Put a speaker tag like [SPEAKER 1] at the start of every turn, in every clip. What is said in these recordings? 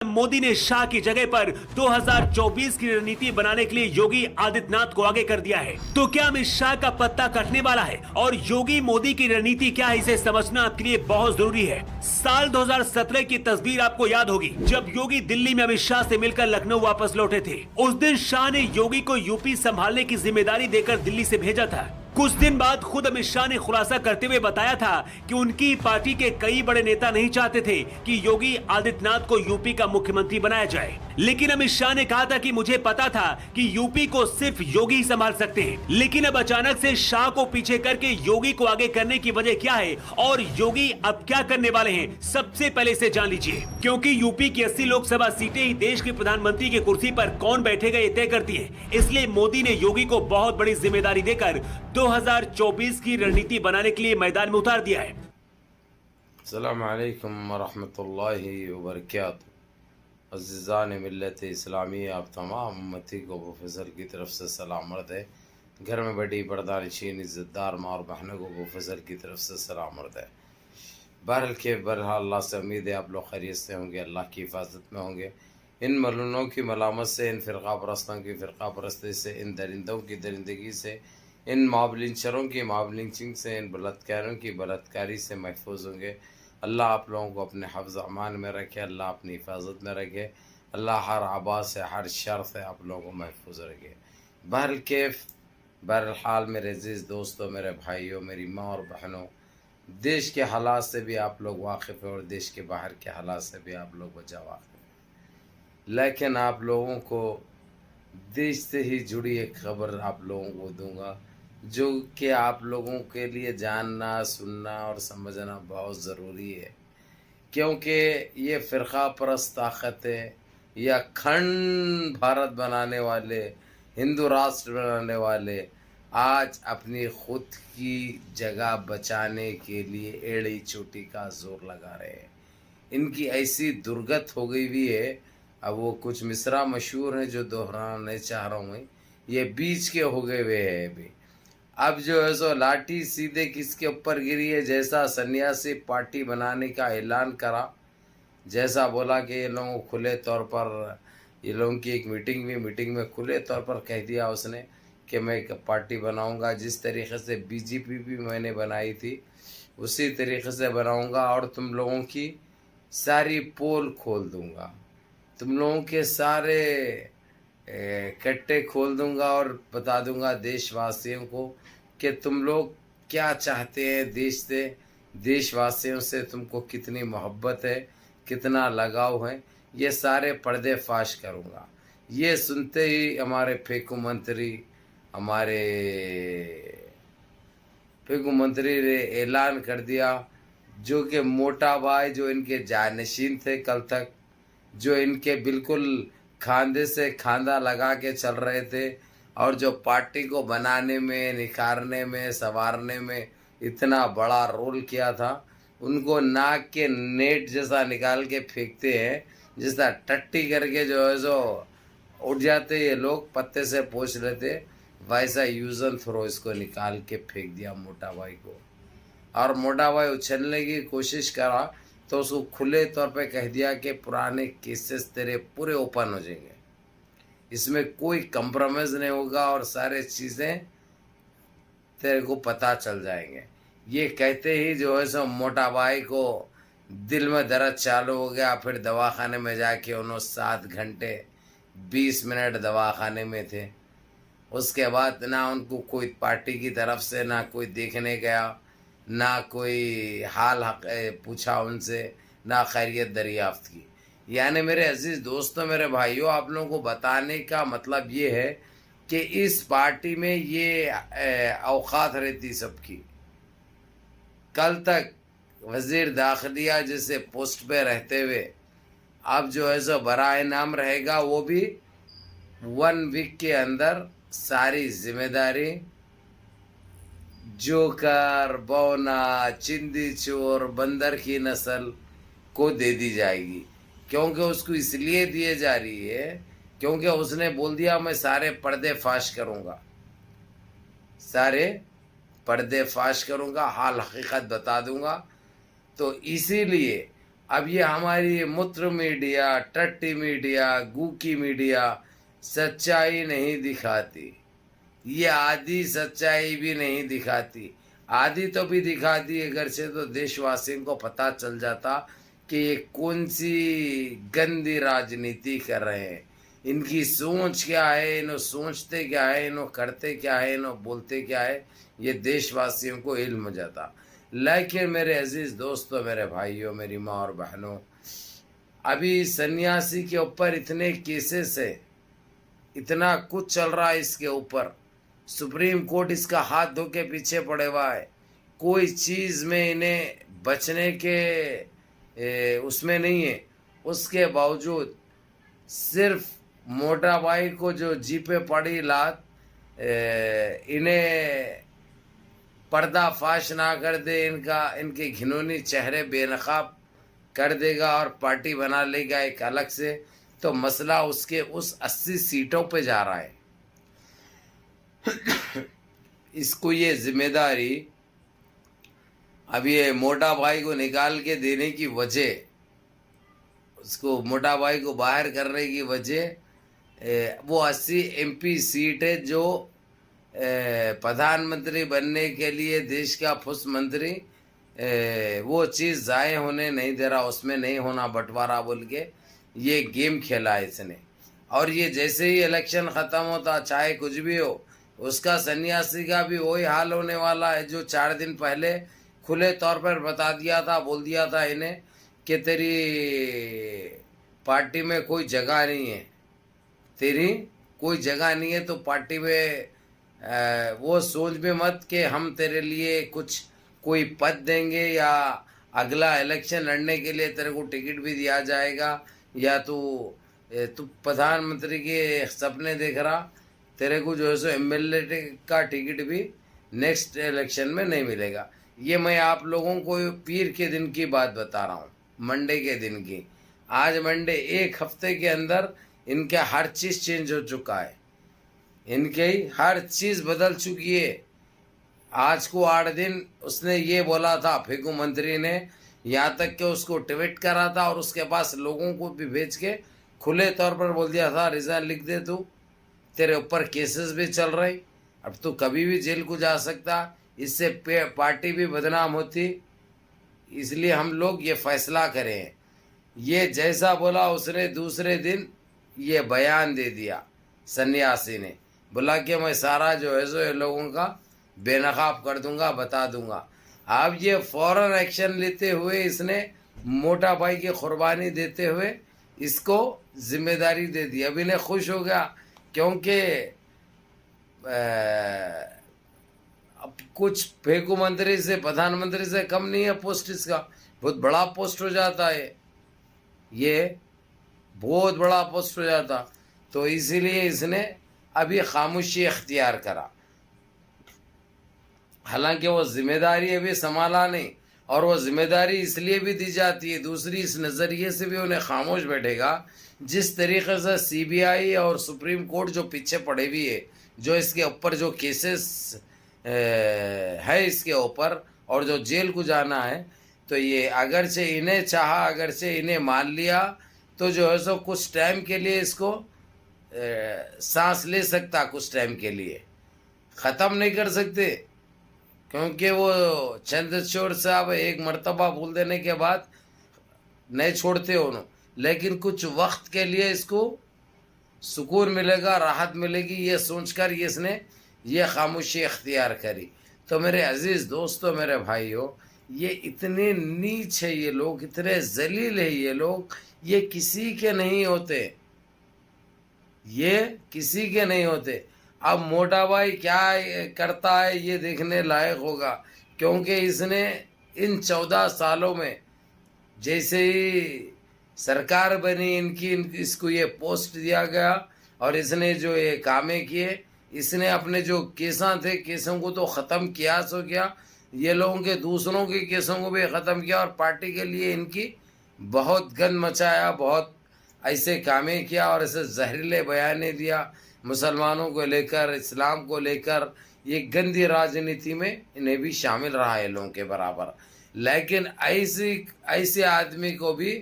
[SPEAKER 1] मोदी ने शाह की जगह पर 2024 की रणनीति बनाने के लिए योगी आदित्यनाथ को आगे कर दिया है। तो क्या अमित शाह का पत्ता कटने वाला है और योगी मोदी की रणनीति क्या है, इसे समझना आपके लिए बहुत जरूरी है। साल 2017 की तस्वीर आपको याद होगी, जब योगी दिल्ली में अमित शाह से मिलकर लखनऊ वापस लौटे थे। उस दिन शाह ने योगी को यूपी संभालने की जिम्मेदारी देकर दिल्ली से भेजा था। कुछ दिन बाद खुद अमित शाह ने खुलासा करते हुए बताया था कि उनकी पार्टी के कई बड़े नेता नहीं चाहते थे कि योगी आदित्यनाथ को यूपी का मुख्यमंत्री बनाया जाए, लेकिन अमित शाह ने कहा था कि मुझे पता था कि यूपी को सिर्फ योगी ही संभाल सकते हैं। लेकिन अब अचानक से शाह को पीछे करके योगी को आगे करने की वजह क्या है और योगी अब क्या करने वाले हैं, सबसे पहले इसे जान लीजिए। क्योंकि यूपी की 80 लोकसभा सीटें ही देश के प्रधानमंत्री की कुर्सी पर कौन बैठेगा ये तय करती है। इसलिए मोदी ने योगी को बहुत बड़ी जिम्मेदारी देकर 2024 की रणनीति बनाने के लिए मैदान में उतार दिया है।
[SPEAKER 2] अस्सलाम वालेकुम वरहमतुल्लाहि वबरकातुहू। अज़ीज़ान मिल्लत इस्लामी, आप तमाम उम्मती को अबू फज़ल की तरफ से सलाम अर्ज़ है। घर में बड़ी पर्दानशीन इज़्ज़तदार माँ और बहनों को अबू फज़ल की तरफ से सलाम अर्ज़ है। बहरहाल अल्लाह से उम्मीद है आप लोग खैरियत से होंगे, अल्लाह की हिफाजत में होंगे। इन मलूनों की मलामत से, इन फ़िरक़ा परस्तों की फ़िरक़ा परस्ती से, इन दरिंदों की दरिंदगी से, इन मॉबलिंचरों की मॉबलिंचिंग से, इन बलात्कारों की बलात्कारी से महफूज होंगे। अल्लाह आप लोगों को अपने हफ्ज़ अमान में रखे, अल्लाह अपनी हिफाजत में रखे, अल्लाह हर आबा से, हर शर से आप लोगों को महफूज रखे। बहरहाल मेरे अज़ीज़ दोस्तों, मेरे भाइयों, मेरी माँ और बहनों, देश के हालात से भी आप लोग वाकिफ़ हैं और देश के बाहर के हालात से भी आप लोग वजह वाक़िफ़ हैं। लेकिन आप लोगों को देश से ही जुड़ी एक ख़बर आप लोगों को दूंगा, जो कि आप लोगों के लिए जानना, सुनना और समझना बहुत ज़रूरी है। क्योंकि ये फ़िरक़ा परस्त ताकतें या खंड भारत बनाने वाले, हिंदू राष्ट्र बनाने वाले आज अपनी खुद की जगह बचाने के लिए एड़ी चोटी का जोर लगा रहे हैं। इनकी ऐसी दुर्गत हो गई हुई है। अब वो कुछ मिसरा मशहूर हैं जो दोहराना नहीं चाह रहा हूँ मैं, ये बीच के हो गए हुए हैं अभी। अब जो है सो लाठी सीधे किसके ऊपर गिरी है, जैसा सन्यासी पार्टी बनाने का ऐलान करा, जैसा बोला कि ये लोगों को खुले तौर पर, ये लोगों की एक मीटिंग हुई, मीटिंग में खुले तौर पर कह दिया उसने कि मैं एक पार्टी बनाऊंगा। जिस तरीक़े से बीजेपी भी मैंने बनाई थी उसी तरीक़े से बनाऊंगा और तुम लोगों की सारी पोल खोल दूंगा, तुम लोगों के सारे कट्टे खोल दूंगा और बता दूंगा देशवासियों को कि तुम लोग क्या चाहते हैं देश से, देशवासियों से तुमको कितनी मोहब्बत है, कितना लगाव है, ये सारे पर्दे फाश करूंगा। ये सुनते ही हमारे फेकू मंत्री ने ऐलान कर दिया, जो कि मोटा भाई जो इनके जानशीन थे कल तक, जो इनके बिल्कुल खांधे से खांधा लगा के चल रहे थे और जो पार्टी को बनाने में, निखारने में, संवारने में इतना बड़ा रोल किया था, उनको नाक के नेट जैसा निकाल के फेंकते हैं, जैसा टट्टी करके जो है सो उठ जाते ये लोग, पत्ते से पोंछ लेते, वैसा यूज एंड थ्रो इसको निकाल के फेंक दिया मोटा भाई को। और मोटा भाई उछलने की कोशिश करा तो उसको खुले तौर पे कह दिया कि पुराने केसेस तेरे पूरे ओपन हो जाएंगे, इसमें कोई कंप्रोमाइज़ नहीं होगा और सारे चीज़ें तेरे को पता चल जाएंगे। ये कहते ही जो है सो मोटा भाई को दिल में दर्द चालू हो गया। फिर दवाखाने में जाके उन्होंने 7 घंटे 20 मिनट दवाखाने में थे। उसके बाद ना उनको कोई पार्टी की तरफ से ना कोई देखने गया, ना कोई हाल पूछा उनसे, ना खैरियत दरियाफ्त की। यानी मेरे अजीज़ दोस्तों, मेरे भाइयों, आप लोगों को बताने का मतलब ये है कि इस पार्टी में ये औकात रहती सबकी। कल तक वज़ीर दाखिलिया जैसे पोस्ट पे रहते हुए अब जो है सो बराए नाम रहेगा, वो भी 1 वीक के अंदर सारी जिम्मेदारी जोकर, बौना, चिंदी चोर, बंदर की नस्ल को दे दी जाएगी। क्योंकि उसको इसलिए दिए जा रही है क्योंकि उसने बोल दिया मैं सारे पर्दे फाश करूंगा, सारे पर्दे फाश करूंगा, हाल हकीकत बता दूंगा। तो इसीलिए अब ये हमारी मूत्र मीडिया, टट्टी मीडिया, गूकी मीडिया सच्चाई नहीं दिखाती, ये आधी सच्चाई भी नहीं दिखाती। आधी तो भी दिखाती अगर से तो देशवासियों को पता चल जाता कि ये कौन सी गंदी राजनीति कर रहे हैं, इनकी सोच क्या है, इन्हों सोचते क्या है, इन्हों करते क्या है, इन्हों बोलते क्या है, ये देशवासियों को इल्म हो जाता। लेकिन मेरे अजीज दोस्तों, मेरे भाइयों, मेरी माँ और बहनों, अभी सन्यासी के ऊपर इतने केसेस है, इतना कुछ चल रहा है इसके ऊपर, सुप्रीम कोर्ट इसका हाथ धो के पीछे पड़े हुआ है, कोई चीज़ में इन्हें बचने के उसमें नहीं है। उसके बावजूद सिर्फ मोटा भाई को जो जी पे पड़ी लात, इन्हें पर्दाफाश ना कर दे, इनके घिनौनी चेहरे बेनकाब कर देगा और पार्टी बना लेगा एक अलग से, तो मसला उसके उस 80 सीटों पे जा रहा है। इसको ये जिम्मेदारी अब ये मोटा भाई को निकाल के देने की वजह, उसको मोटा भाई को बाहर करने की वजह वो 80 MP सीट है जो प्रधानमंत्री बनने के लिए देश का फुस मंत्री वो चीज़ ज़ाय होने नहीं दे रहा, उसमें नहीं होना बंटवारा बोल के ये गेम खेला है इसने। और ये जैसे ही इलेक्शन ख़त्म होता, चाहे कुछ भी हो, उसका सन्यासी का भी वही हाल होने वाला है जो 4 दिन पहले खुले तौर पर बता दिया था, बोल दिया था इन्हें कि तेरी पार्टी में कोई जगह नहीं है, तेरी कोई जगह नहीं है तो पार्टी में वो सोच भी मत कि हम तेरे लिए कुछ कोई पद देंगे या अगला इलेक्शन लड़ने के लिए तेरे को टिकट भी दिया जाएगा या तू प्रधानमंत्री के सपने देख रहा, तेरे को जो है सो MLA का टिकट भी नेक्स्ट इलेक्शन में नहीं मिलेगा। ये मैं आप लोगों को पीर के दिन की बात बता रहा हूँ, मंडे के दिन की। आज मंडे, 1 हफ्ते के अंदर इनके हर चीज़ चेंज हो चुका है, इनके हर चीज़ बदल चुकी है। आज को 8 दिन उसने ये बोला था, फेकू मंत्री ने, यहाँ तक कि उसको ट्वीट करा था और उसके पास लोगों को भी भेज के खुले तौर पर बोल दिया था रिजाइन लिख दे तू, तेरे ऊपर केसेस भी चल रहे, अब तू कभी भी जेल को जा सकता, इससे पार्टी भी बदनाम होती, इसलिए हम लोग ये फैसला करें। ये जैसा बोला उसने दूसरे दिन ये बयान दे दिया, सन्यासी ने बोला कि मैं सारा जो है सो ये लोगों का बेनकाब कर दूंगा, बता दूंगा। अब ये फौरन एक्शन लेते हुए इसने मोटा भाई की कुर्बानी देते हुए इसको जिम्मेदारी दे दी। अब इन्हें खुश हो गया क्योंकि अब कुछ फेंकू मंत्री से, प्रधानमंत्री से कम नहीं है पोस्ट, इसका बहुत बड़ा पोस्ट हो जाता है, ये बहुत बड़ा पोस्ट हो जाता। तो इसीलिए इसने अभी खामोशी इख्तियार करा। हालांकि वो जिम्मेदारी अभी संभाला नहीं, और वो जिम्मेदारी इसलिए भी दी जाती है, दूसरी इस नज़रिए से भी उन्हें खामोश बैठेगा जिस तरीके से CBI और सुप्रीम कोर्ट जो पीछे पड़े हुई है, जो इसके ऊपर जो केसेस है इसके ऊपर और जो जेल को जाना है, तो ये अगर से इन्हें चाहा, अगर से इन्हें मान लिया तो जो है सो कुछ टाइम के लिए इसको सांस ले सकता, कुछ टाइम के लिए ख़त्म नहीं कर सकते, क्योंकि वो चंद्रचूड़ साहब एक मर्तबा बोल देने के बाद नहीं छोड़ते उन्होंने, लेकिन कुछ वक्त के लिए इसको सुकून मिलेगा, राहत मिलेगी, ये सोचकर ये इसने ये खामोशी इख्तियार करी। तो मेरे अजीज़ दोस्तों, मेरे भाइयों, ये इतने नीच है ये लोग, इतने जलील है ये लोग, ये किसी के नहीं होते, ये किसी के नहीं होते। अब मोटा भाई क्या करता है ये देखने लायक होगा, क्योंकि इसने इन 14 सालों में जैसे ही सरकार बनी इनकी, इसको ये पोस्ट दिया गया और इसने जो ये कामें किए, इसने अपने जो केसा थे केसों को तो ख़त्म किया सो किया, ये लोगों के दूसरों के केसों को भी ख़त्म किया और पार्टी के लिए इनकी बहुत गंद मचाया, बहुत ऐसे कामें किया और ऐसे जहरीले बयाने दिया मुसलमानों को लेकर, इस्लाम को लेकर, ये गंदी राजनीति में इन्हें भी शामिल रहा है लोगों के बराबर। लेकिन ऐसे आदमी को भी,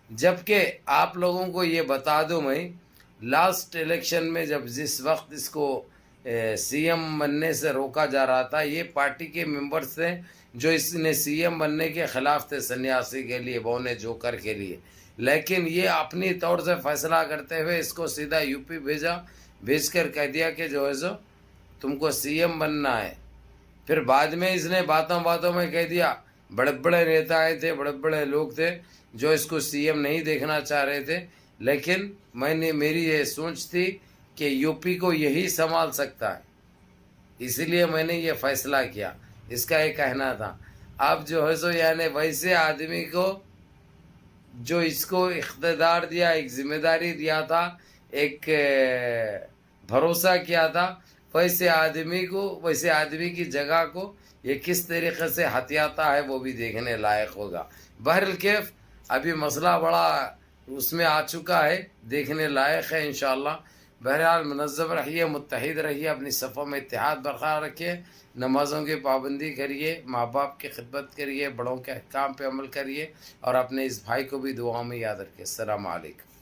[SPEAKER 2] जबकि आप लोगों को ये बता दूं, मैं लास्ट इलेक्शन में जब जिस वक्त इसको सीएम बनने से रोका जा रहा था, ये पार्टी के मेंबर्स थे जो इसने सीएम बनने के खिलाफ थे, सन्यासी के लिए, बौने जोकर के लिए। लेकिन ये अपनी तौर से फैसला करते हुए इसको सीधा यूपी भेजा, भेजकर कह दिया कि जो है सो तुमको सीएम बनना है। फिर बाद में इसने बातों बातों में कह दिया, बड़े बड़े नेता आए थे, बड़े बड़े लोग थे जो इसको सीएम नहीं देखना चाह रहे थे, लेकिन मेरी ये सोच थी कि यूपी को यही संभाल सकता है, इसलिए मैंने ये फैसला किया, इसका ये कहना था। अब जो है सो यानी वैसे आदमी को जो इसको इख्तियार दिया, एक जिम्मेदारी दिया था, एक भरोसा किया था, वैसे आदमी की जगह को ये किस तरीके से हथियाता है वो भी देखने लायक होगा। बहरहाल कैफ अभी मसला बड़ा उसमें आ चुका है, देखने लायक है इंशाअल्लाह। बहरहाल मुनज़्ज़म रहिए, मुत्तहिद रहिए, अपनी सफ़ों में इत्तेहाद बरकरार रखिए, नमाज़ों की पाबंदी करिए, माँ बाप की खिदमत करिए, बड़ों के अहकाम पे अमल करिए और अपने इस भाई को भी दुआओं में याद रखिए। अस्सलामु अलैकुम।